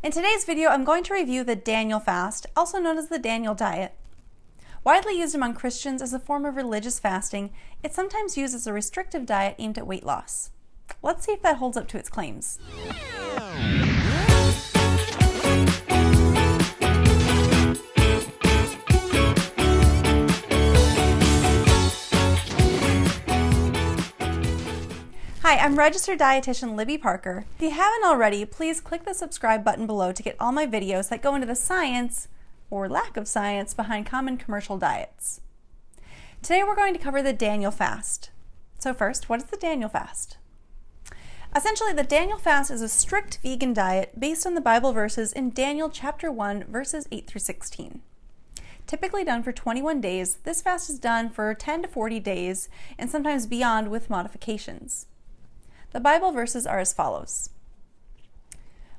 In today's video, I'm going to review the Daniel fast, also known as the Daniel diet. Widely used among Christians as a form of religious fasting, it's sometimes used as a restrictive diet aimed at weight loss. Let's see if that holds up to its claims. Hi, I'm Registered Dietitian Libby Parker. If you haven't already, please click the subscribe button below to get all my videos that go into the science, or lack of science, behind common commercial diets. Today we're going to cover the Daniel fast. So first, what is the Daniel fast? Essentially, the Daniel fast is a strict vegan diet based on the Bible verses in Daniel chapter 1, verses 8 through 16. Typically done for 21 days, this fast is done for 10 to 40 days and sometimes beyond with modifications. The Bible verses are as follows.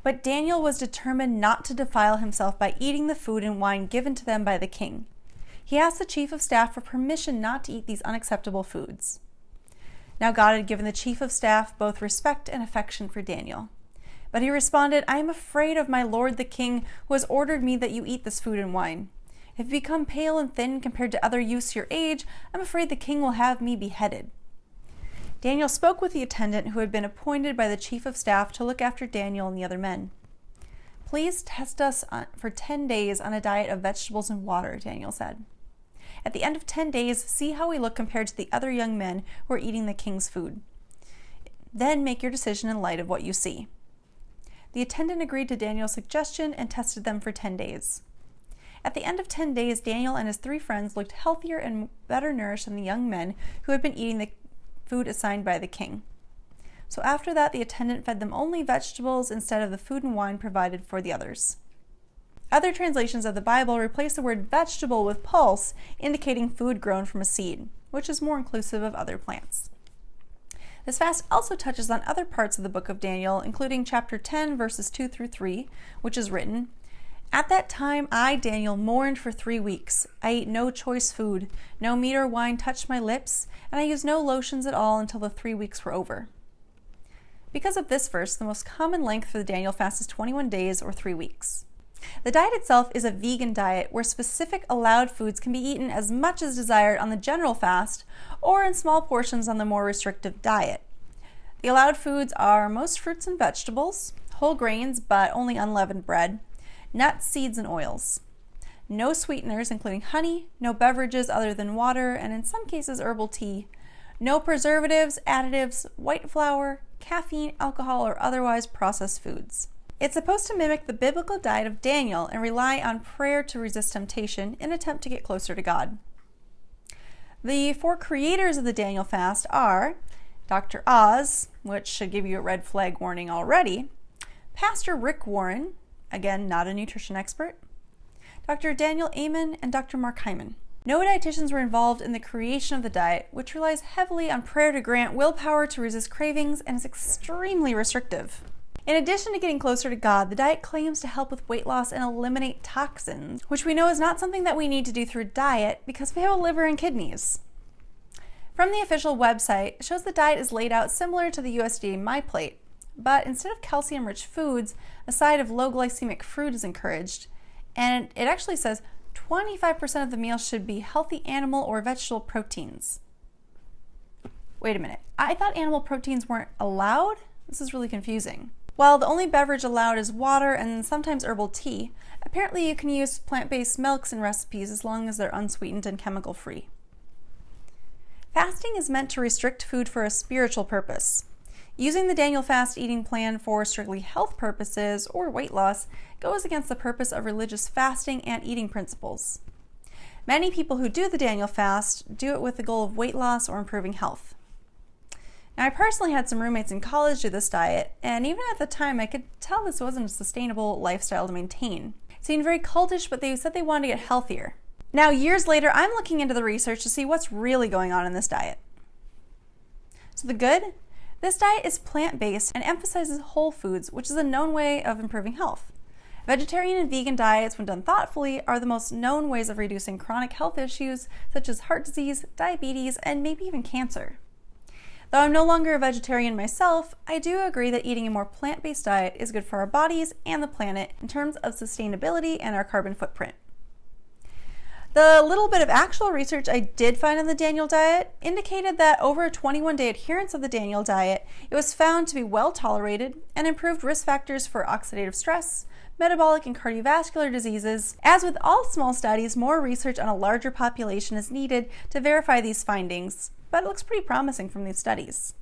But Daniel was determined not to defile himself by eating the food and wine given to them by the king. He asked the chief of staff for permission not to eat these unacceptable foods. Now God had given the chief of staff both respect and affection for Daniel. But he responded, I am afraid of my lord the king, who has ordered me that you eat this food and wine. If you become pale and thin compared to other youths your age, I'm afraid the king will have me beheaded. Daniel spoke with the attendant who had been appointed by the chief of staff to look after Daniel and the other men. Please test us for 10 days on a diet of vegetables and water, Daniel said. At the end of 10 days, see how we look compared to the other young men who are eating the king's food. Then make your decision in light of what you see. The attendant agreed to Daniel's suggestion and tested them for 10 days. At the end of 10 days, Daniel and his 3 friends looked healthier and better nourished than the young men who had been eating the food assigned by the king. So after that, the attendant fed them only vegetables instead of the food and wine provided for the others. Other translations of the Bible replace the word vegetable with pulse, indicating food grown from a seed, which is more inclusive of other plants. This fast also touches on other parts of the book of Daniel, including chapter 10, verses 2 through 3, which is written, At that time I, Daniel, mourned for 3 weeks. I ate no choice food, no meat or wine touched my lips, and I used no lotions at all until the 3 weeks were over. Because of this verse, the most common length for the Daniel fast is 21 days or 3 weeks. The diet itself is a vegan diet where specific allowed foods can be eaten as much as desired on the general fast or in small portions on the more restrictive diet. The allowed foods are most fruits and vegetables, whole grains but only unleavened bread, nuts, seeds, and oils. No sweeteners, including honey, no beverages other than water, and in some cases herbal tea, no preservatives, additives, white flour, caffeine, alcohol, or otherwise processed foods. It's supposed to mimic the biblical diet of Daniel and rely on prayer to resist temptation in an attempt to get closer to God. The 4 creators of the Daniel fast are Dr. Oz, which should give you a red flag warning already, Pastor Rick Warren, again, not a nutrition expert, Dr. Daniel Amen, and Dr. Mark Hyman. No dietitians were involved in the creation of the diet, which relies heavily on prayer to grant willpower to resist cravings and is extremely restrictive. In addition to getting closer to God, the diet claims to help with weight loss and eliminate toxins, which we know is not something that we need to do through diet because we have a liver and kidneys. From the official website, it shows the diet is laid out similar to the USDA MyPlate, but instead of calcium-rich foods, a side of low glycemic fruit is encouraged, and it actually says 25% of the meal should be healthy animal or vegetable proteins. Wait a minute, I thought animal proteins weren't allowed? This is really confusing. While the only beverage allowed is water and sometimes herbal tea, apparently you can use plant-based milks in recipes as long as they're unsweetened and chemical-free. Fasting is meant to restrict food for a spiritual purpose. Using the Daniel fast eating plan for strictly health purposes or weight loss goes against the purpose of religious fasting and eating principles. Many people who do the Daniel fast do it with the goal of weight loss or improving health. Now, I personally had some roommates in college do this diet, and even at the time I could tell this wasn't a sustainable lifestyle to maintain. It seemed very cultish, but they said they wanted to get healthier. Now, years later, I'm looking into the research to see what's really going on in this diet. So the good? This diet is plant-based and emphasizes whole foods, which is a known way of improving health. Vegetarian and vegan diets, when done thoughtfully, are the most known ways of reducing chronic health issues such as heart disease, diabetes, and maybe even cancer. Though I'm no longer a vegetarian myself, I do agree that eating a more plant-based diet is good for our bodies and the planet in terms of sustainability and our carbon footprint. The little bit of actual research I did find on the Daniel diet indicated that over a 21-day adherence of the Daniel diet, it was found to be well tolerated and improved risk factors for oxidative stress, metabolic and cardiovascular diseases. As with all small studies, more research on a larger population is needed to verify these findings, but it looks pretty promising from these studies.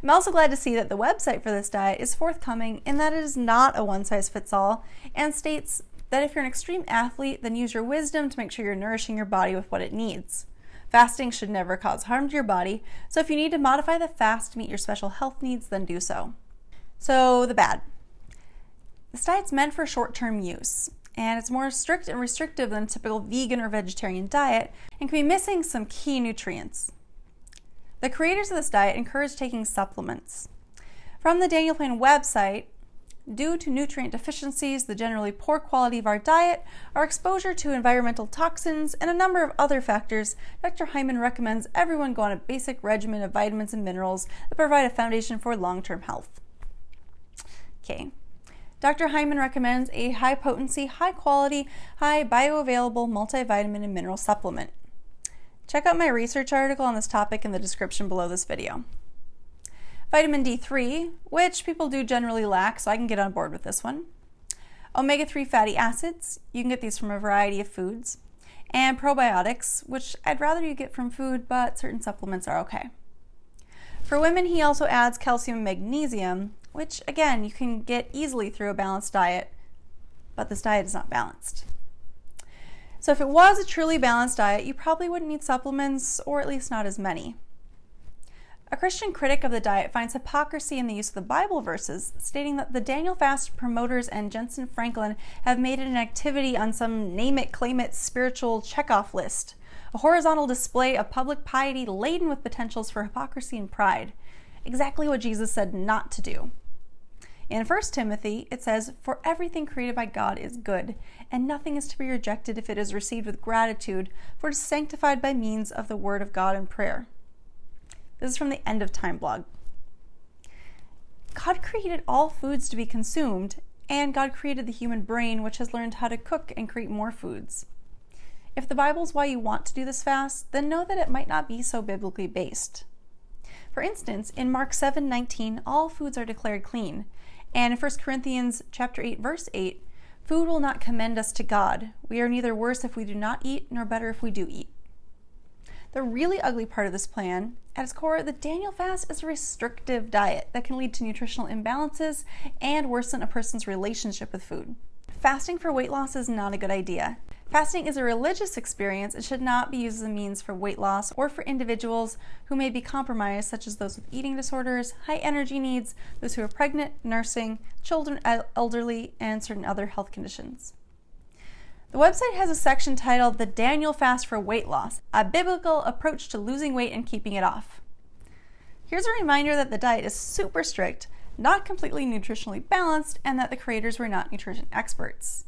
I'm also glad to see that the website for this diet is forthcoming in that it is not a one-size-fits-all and states that if you're an extreme athlete, then use your wisdom to make sure you're nourishing your body with what it needs. Fasting should never cause harm to your body, so if you need to modify the fast to meet your special health needs, then do so. So the bad. This diet's meant for short-term use, and it's more strict and restrictive than a typical vegan or vegetarian diet and can be missing some key nutrients. The creators of this diet encourage taking supplements. From the Daniel Plan website, due to nutrient deficiencies, the generally poor quality of our diet, our exposure to environmental toxins, and a number of other factors, Dr. Hyman recommends everyone go on a basic regimen of vitamins and minerals that provide a foundation for long-term health. Okay. Dr. Hyman recommends a high-potency, high-quality, high bioavailable multivitamin and mineral supplement. Check out my research article on this topic in the description below this video. Vitamin D3, which people do generally lack, so I can get on board with this one. Omega-3 fatty acids, you can get these from a variety of foods. And probiotics, which I'd rather you get from food, but certain supplements are okay. For women, he also adds calcium and magnesium, which again, you can get easily through a balanced diet, but this diet is not balanced. So if it was a truly balanced diet, you probably wouldn't need supplements, or at least not as many. A Christian critic of the diet finds hypocrisy in the use of the Bible verses, stating that the Daniel Fast promoters and Jensen Franklin have made it an activity on some name-it-claim-it spiritual checkoff list, a horizontal display of public piety laden with potentials for hypocrisy and pride, exactly what Jesus said not to do. In 1 Timothy, it says, "For everything created by God is good, and nothing is to be rejected if it is received with gratitude, for it is sanctified by means of the word of God and prayer." This is from the End of Time blog. God created all foods to be consumed, and God created the human brain, which has learned how to cook and create more foods. If the Bible is why you want to do this fast, then know that it might not be so biblically based. For instance, in Mark 7:19, all foods are declared clean, and in 1 Corinthians chapter 8, verse 8, "Food will not commend us to God. We are neither worse if we do not eat, nor better if we do eat." The really ugly part of this plan, at its core, the Daniel Fast is a restrictive diet that can lead to nutritional imbalances and worsen a person's relationship with food. Fasting for weight loss is not a good idea. Fasting is a religious experience and should not be used as a means for weight loss or for individuals who may be compromised, such as those with eating disorders, high energy needs, those who are pregnant, nursing, children, elderly, and certain other health conditions. The website has a section titled "The Daniel Fast for Weight Loss, a Biblical Approach to Losing Weight and Keeping It Off." Here's a reminder that the diet is super strict, not completely nutritionally balanced, and that the creators were not nutrition experts.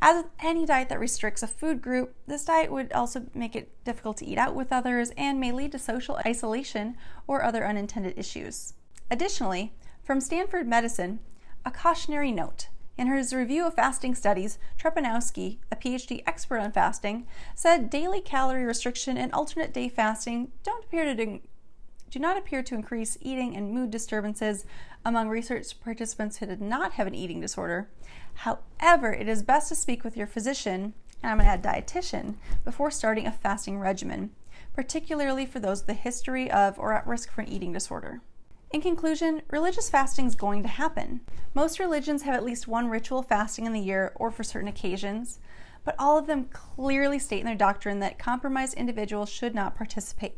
As with any diet that restricts a food group, this diet would also make it difficult to eat out with others and may lead to social isolation or other unintended issues. Additionally, from Stanford Medicine, a cautionary note. In his review of fasting studies, Trepanowski, a PhD expert on fasting, said daily calorie restriction and alternate day fasting do not appear to increase eating and mood disturbances among research participants who did not have an eating disorder. However, it is best to speak with your physician, and I'm going to add dietitian, before starting a fasting regimen, particularly for those with a history of or at risk for an eating disorder. In conclusion, religious fasting is going to happen. Most religions have at least one ritual fasting in the year or for certain occasions, but all of them clearly state in their doctrine that compromised individuals should not participate.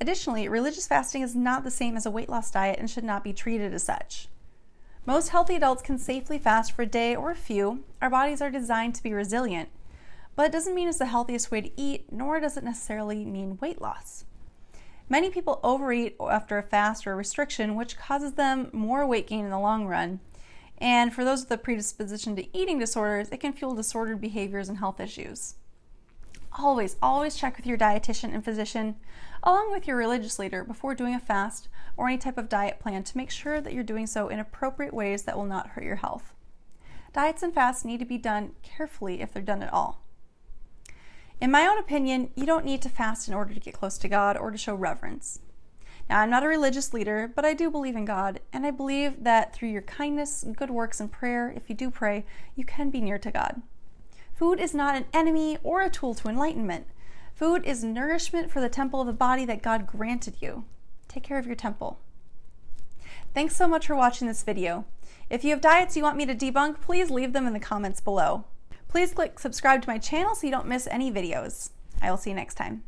Additionally, religious fasting is not the same as a weight loss diet and should not be treated as such. Most healthy adults can safely fast for a day or a few. Our bodies are designed to be resilient, but it doesn't mean it's the healthiest way to eat, nor does it necessarily mean weight loss. Many people overeat after a fast or a restriction, which causes them more weight gain in the long run. And for those with a predisposition to eating disorders, it can fuel disordered behaviors and health issues. Always check with your dietitian and physician, along with your religious leader, before doing a fast or any type of diet plan to make sure that you're doing so in appropriate ways that will not hurt your health. Diets and fasts need to be done carefully if they're done at all. In my own opinion, you don't need to fast in order to get close to God or to show reverence. Now, I'm not a religious leader, but I do believe in God, and I believe that through your kindness, good works, and prayer, if you do pray, you can be near to God. Food is not an enemy or a tool to enlightenment. Food is nourishment for the temple of the body that God granted you. Take care of your temple. Thanks so much for watching this video. If you have diets you want me to debunk, please leave them in the comments below. Please click subscribe to my channel so you don't miss any videos. I will see you next time.